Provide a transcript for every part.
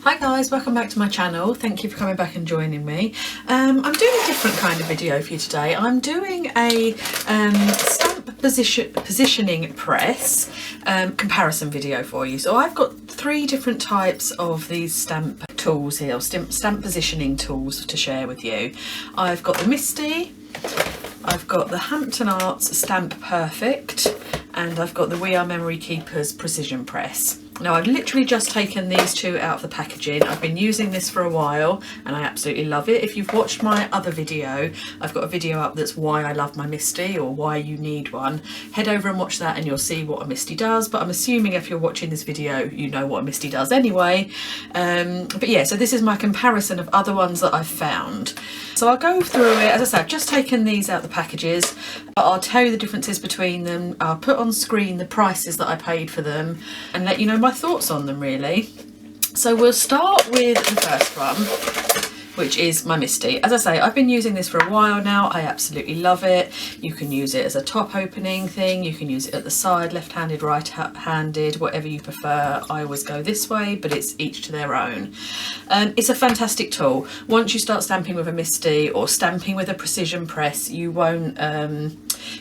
Hi guys, welcome back to my channel. Thank you for coming back and joining me. I'm doing a different kind of video for you today. I'm doing a stamp positioning press comparison video for you. So I've got three different types of these stamp tools here, stamp positioning tools to share with you. I've got the MISTI, I've got the Hampton Arts Stamp Perfect, and I've got the We Are Memory Keepers Precision Press. Now I've literally just taken these two out of the packaging. I've been using this for a while and I absolutely love it. If you've watched my other video, I've got a video up that's why I love my MISTI or why you need one. Head over and watch that and you'll see what a MISTI does, but I'm assuming if you're watching this video you know what a MISTI does anyway. But yeah, so this is my comparison of other ones that I've found. So I'll go through it. As I said, I've just taken these out the packages, but I'll tell you the differences between them. I'll put on screen the prices that I paid for them and let you know my thoughts on them really. So we'll start with the first one, which is my MISTI. As I say, I've been using this for a while now. I absolutely love it. You can use it as a top opening thing. You can use it at the side, left-handed, right-handed, whatever you prefer. I always go this way, but it's each to their own. It's a fantastic tool. Once you start stamping with a MISTI or stamping with a precision press, you won't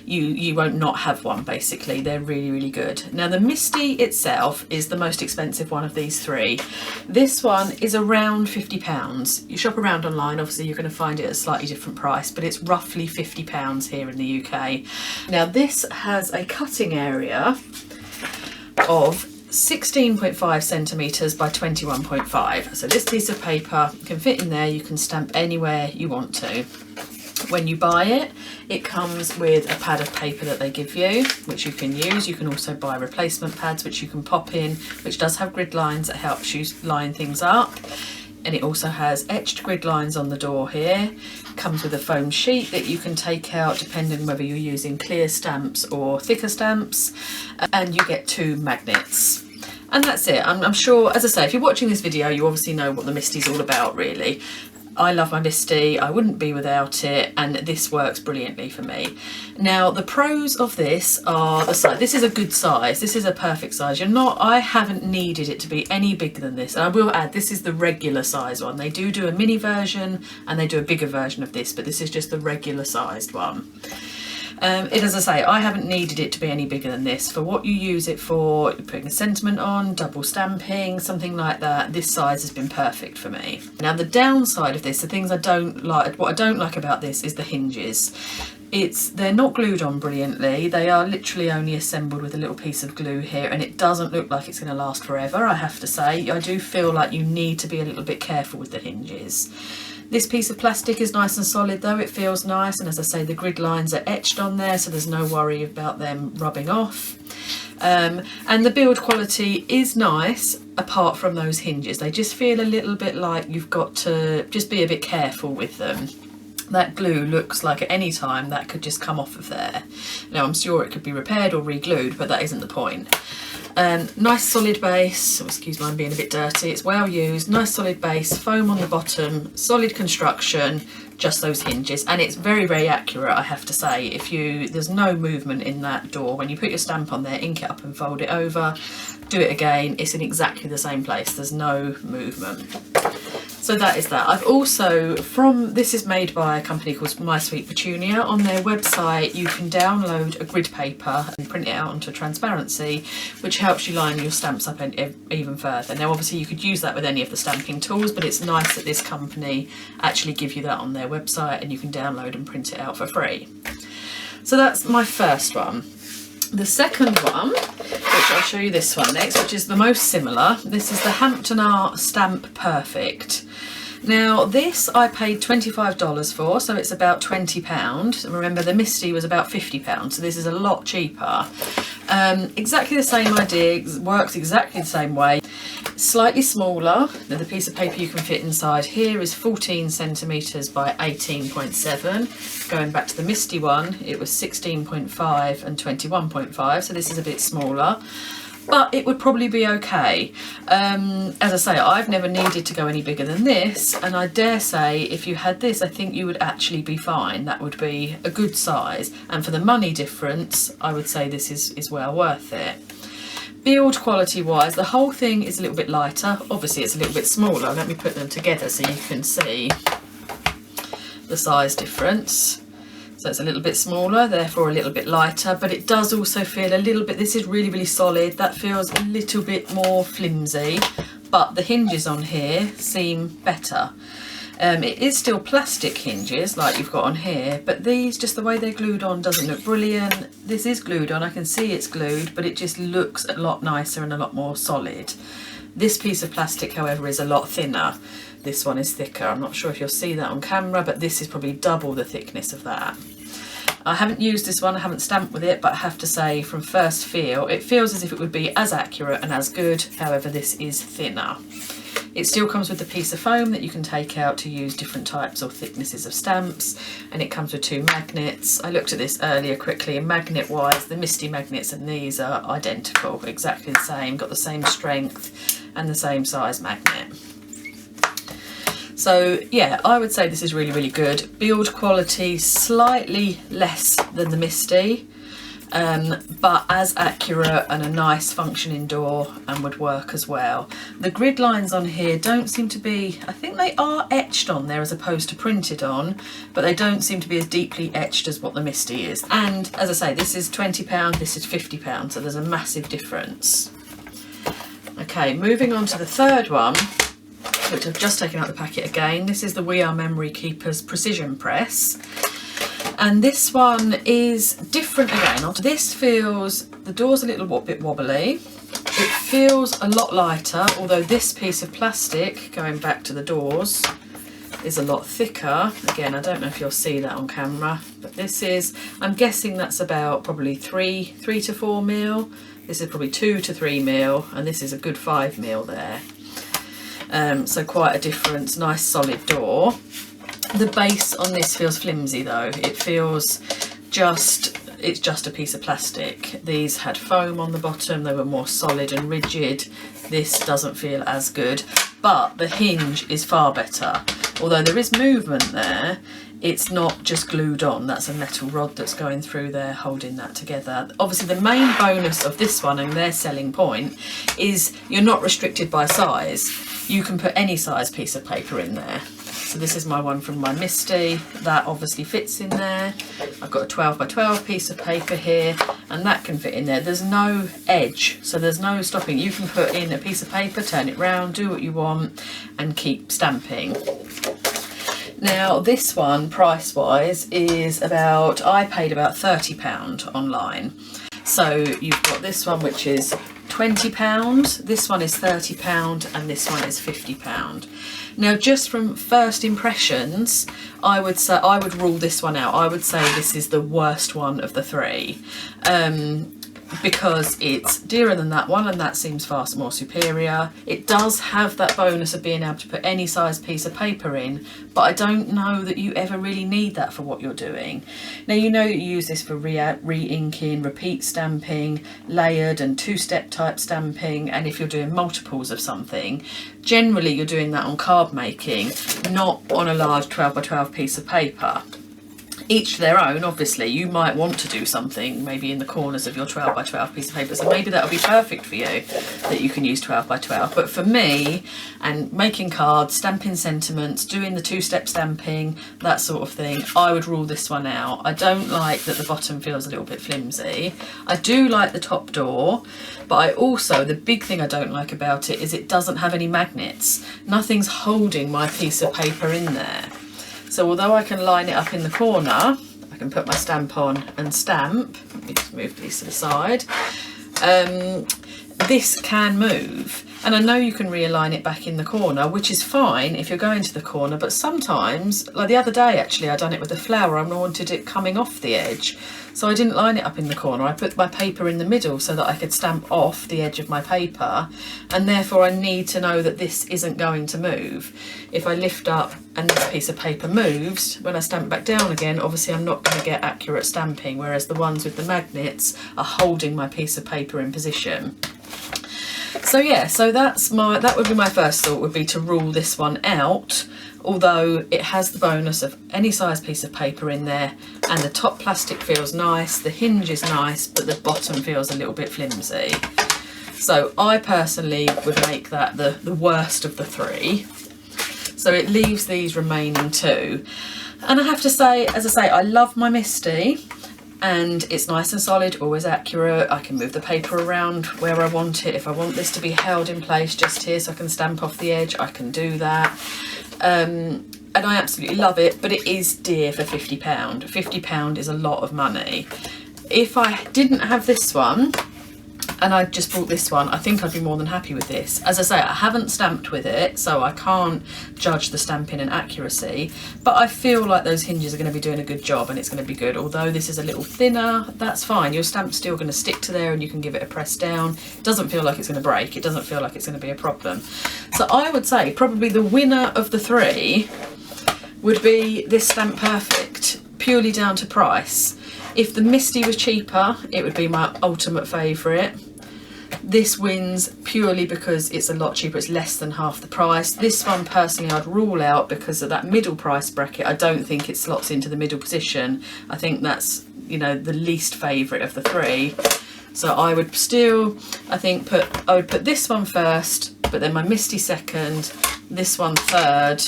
you won't not have one basically. They're really, really good. Now the MISTI itself is the most expensive one of these three. This one is around £50. You shop around online, obviously you're going to find it at a slightly different price, but it's roughly £50 here in the UK. Now this has a cutting area of 16.5 centimetres by 21.5. So this piece of paper can fit in there. You can stamp anywhere you want to. When you buy it, it comes with a pad of paper that they give you, which you can use. You can also buy replacement pads, which you can pop in, which does have grid lines that helps you line things up. And it also has etched grid lines on the door here. Comes with a foam sheet that you can take out depending whether you're using clear stamps or thicker stamps. And you get 2 magnets. And that's it. I'm sure, as I say, if you're watching this video, you obviously know what the MISTI's all about really. I love my MISTI, I wouldn't be without it, and this works brilliantly for me. Now the pros of this are the size. This is a good size, this is a perfect size. I haven't needed it to be any bigger than this, and I will add this is the regular size one. They do a mini version and they do a bigger version of this, but this is just the regular sized one. As I say, I haven't needed it to be any bigger than this. For what you use it for, you're putting a sentiment on, double stamping, something like that, this size has been perfect for me. Now the downside of this, the things I don't like, what I don't like about this is the hinges. They're not glued on brilliantly. They are literally only assembled with a little piece of glue here, and it doesn't look like it's going to last forever, I have to say. I do feel like you need to be a little bit careful with the hinges. This piece of plastic is nice and solid though, it feels nice, and as I say, the grid lines are etched on there, so there's no worry about them rubbing off. And the build quality is nice apart from those hinges. They just feel a little bit like you've got to just be a bit careful with them. That glue looks like at any time that could just come off of there. Now I'm sure it could be repaired or re-glued, but that isn't the point. Nice solid base, excuse me, I'm being a bit dirty, it's well used, nice solid base, foam on the bottom, solid construction, just those hinges, and it's very, very accurate, I have to say. There's no movement in that door. When you put your stamp on there, ink it up and fold it over, do it again, it's in exactly the same place, there's no movement. So that is that. I've also, this is made by a company called My Sweet Petunia. On their website you can download a grid paper and print it out onto transparency, which helps you line your stamps up even further. Now obviously you could use that with any of the stamping tools, but it's nice that this company actually give you that on their website and you can download and print it out for free. So that's my first one. The second one, which I'll show you this one next, which is the most similar. This is the Hampton Art Stamp Perfect. Now this I paid $25 for, so it's about £20. Remember the MISTI was about £50, so this is a lot cheaper. Exactly the same idea, works exactly the same way. Slightly smaller. Now the piece of paper you can fit inside here is 14 centimetres by 18.7. Going back to the MISTI one, it was 16.5 and 21.5, so this is a bit smaller. But it would probably be okay. As I say, I've never needed to go any bigger than this, and I dare say if you had this, I think you would actually be fine. That would be a good size, and for the money difference, I would say this is well worth it. build quality wise, the whole thing is a little bit lighter. Obviously it's a little bit smaller. Let me put them together so you can see the size difference. So it's a little bit smaller, therefore a little bit lighter, but it does also feel a little bit, this is really, really solid. That feels a little bit more flimsy, but the hinges on here seem better. It is still plastic hinges like you've got on here, but these, just the way they're glued on, doesn't look brilliant. This is glued on, I can see it's glued, but it just looks a lot nicer and a lot more solid. This piece of plastic, however, is a lot thinner. This one is thicker. I'm not sure if you'll see that on camera, but this is probably double the thickness of that. I haven't used this one, I haven't stamped with it, but I have to say from first feel, it feels as if it would be as accurate and as good. However, this is thinner. It still comes with a piece of foam that you can take out to use different types or thicknesses of stamps, and it comes with 2 magnets. I looked at this earlier quickly, and magnet wise, the MISTI magnets and these are identical, exactly the same, got the same strength and the same size magnet. So yeah, I would say this is really, really good. Build quality slightly less than the MISTI, but as accurate and a nice functioning door and would work as well. The grid lines on here don't seem to be, I think they are etched on there as opposed to printed on, but they don't seem to be as deeply etched as what the MISTI is. And as I say, this is £20, this is £50, so there's a massive difference. Okay, moving on to the third one, which I've just taken out the packet again. This is the We Are Memory Keepers Precision Press. And this one is different again. This feels, the door's a little bit wobbly. It feels a lot lighter, although this piece of plastic, going back to the doors, is a lot thicker. Again, I don't know if you'll see that on camera, but this is, I'm guessing that's about probably 3 to 4 mil. This is probably 2 to 3 mil, and this is a good 5 mil there. So quite a difference, nice solid door. The base on this feels flimsy though. It feels it's just a piece of plastic. These had foam on the bottom, they were more solid and rigid. This doesn't feel as good, but the hinge is far better. Although there is movement there, it's not just glued on. That's a metal rod that's going through there holding that together. Obviously the main bonus of this one and their selling point is you're not restricted by size. You can put any size piece of paper in there. So this is my one from my MISTI, that obviously fits in there. I've got a 12 by 12 piece of paper here, and that can fit in there. There's no edge, so there's no stopping. You can put in a piece of paper, turn it round, do what you want, and keep stamping. Now this one, price wise, is about, I paid about £30 online. So you've got this one which is £20, this one is £30, and this one is £50. Now just from first impressions, I would say I would rule this one out. I would say this is the worst one of the 3. Because it's dearer than that one, and that seems far more superior. It does have that bonus of being able to put any size piece of paper in, but I don't know that you ever really need that for what you're doing. Now you know that you use this for re-inking, repeat stamping, layered and 2-step type stamping, and if you're doing multiples of something, generally you're doing that on card making, not on a large 12 by 12 piece of paper. Each to their own, obviously. You might want to do something maybe in the corners of your 12 by 12 piece of paper, so maybe that'll be perfect for you, that you can use 12 by 12. But for me, and making cards, stamping sentiments, doing the 2-step stamping, that sort of thing, I would rule this one out. I don't like that the bottom feels a little bit flimsy. I do like the top door, but I also, the big thing I don't like about it is it doesn't have any magnets. Nothing's holding my piece of paper in there. So although I can line it up in the corner, I can put my stamp on and stamp. Let me just move these to the side. This can move. And I know you can realign it back in the corner, which is fine if you're going to the corner, but sometimes, like the other day actually, I done it with a flower and I wanted it coming off the edge. So I didn't line it up in the corner. I put my paper in the middle so that I could stamp off the edge of my paper, and therefore I need to know that this isn't going to move. If I lift up and this piece of paper moves, when I stamp back down again, obviously I'm not going to get accurate stamping, whereas the ones with the magnets are holding my piece of paper in position. So yeah, so that would be my first thought, would be to rule this one out, although it has the bonus of any size piece of paper in there, and the top plastic feels nice, the hinge is nice, but the bottom feels a little bit flimsy. So I personally would make that the worst of the three. So it leaves these remaining two. And I have to say, as I say, I love my MISTI, and it's nice and solid, always accurate. I can move the paper around where I want it. If I want this to be held in place just here so I can stamp off the edge, I can do that. And I absolutely love it, but it is dear for £50. £50 is a lot of money. If I didn't have this one, and I just bought this one, I think I'd be more than happy with this. As I say, I haven't stamped with it, so I can't judge the stamping and accuracy, but I feel like those hinges are going to be doing a good job and it's going to be good. Although this is a little thinner, that's fine. Your stamp's still going to stick to there and you can give it a press down. It doesn't feel like it's going to break. It doesn't feel like it's going to be a problem. So I would say probably the winner of the three would be this Stamp Perfect, purely down to price. If the MISTI was cheaper, it would be my ultimate favourite. This wins purely because it's a lot cheaper, it's less than half the price. This one personally I'd rule out because of that middle price bracket. I don't think it slots into the middle position. I think that's, you know, the least favourite of the three. So I would still, I think I would put this one first, but then my MISTI second, this one third.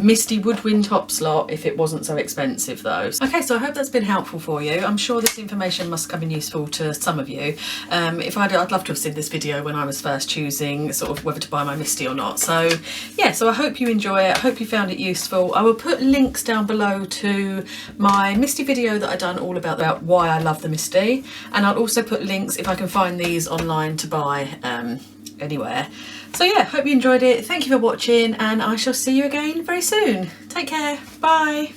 MISTI would win top slot if it wasn't so expensive though. Okay, so I hope that's been helpful for you. I'm sure this information must come in useful to some of you. If I'd love to have seen this video when I was first choosing sort of whether to buy my MISTI or not. So yeah, so I hope you enjoy it. I hope you found it useful. I will put links down below to my MISTI video that I've done all about why I love the MISTI, and I'll also put links if I can find these online to buy anywhere. So yeah, hope you enjoyed it. Thank you for watching, and I shall see you again very soon. Take care. Bye.